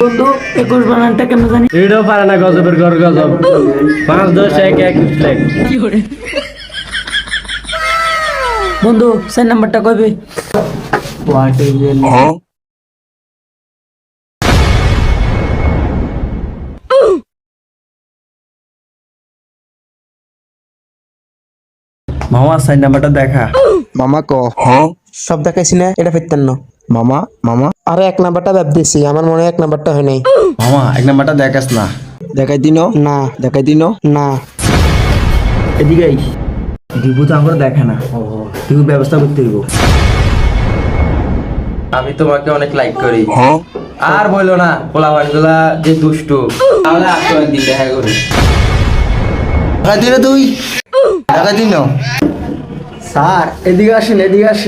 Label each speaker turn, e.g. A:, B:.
A: বন্ধু 21 বানানটা কেমন জানি?
B: এটাও পারে না, গজবের ঘর গজব। 5 10 1 1 লেখ।
A: বন্ধু 4 নাম্বারটা কইবে?
B: মামা 4 নাম্বারটা দেখা।
C: মামা ক
D: সব দেখাইছি না, এটা ফেরতেন না।
C: মামা মামা
D: আরে 1 নাম্বারটা ভাবতেছি, আমার মনে হয় 1 নাম্বারটা হয় নাই।
B: মামা 1 নাম্বারটা দেখাস না।
C: দেখাই দিন
D: না
C: দেখাই দিন
D: না,
B: এদিকে আই। দিবু তো আমরা দেখা না। দিবু ব্যবস্থা করতে হইব। আমি তোমাকে অনেক লাইক করি। আর বইলো না, পোলাপানগুলা যে দুষ্টু। তাহলে আসো একদিন দেখা করি।
C: দেখাই দিন তুই দেখাই দিন
B: স্যার এদিকে আসেন, এদিকে আসেন।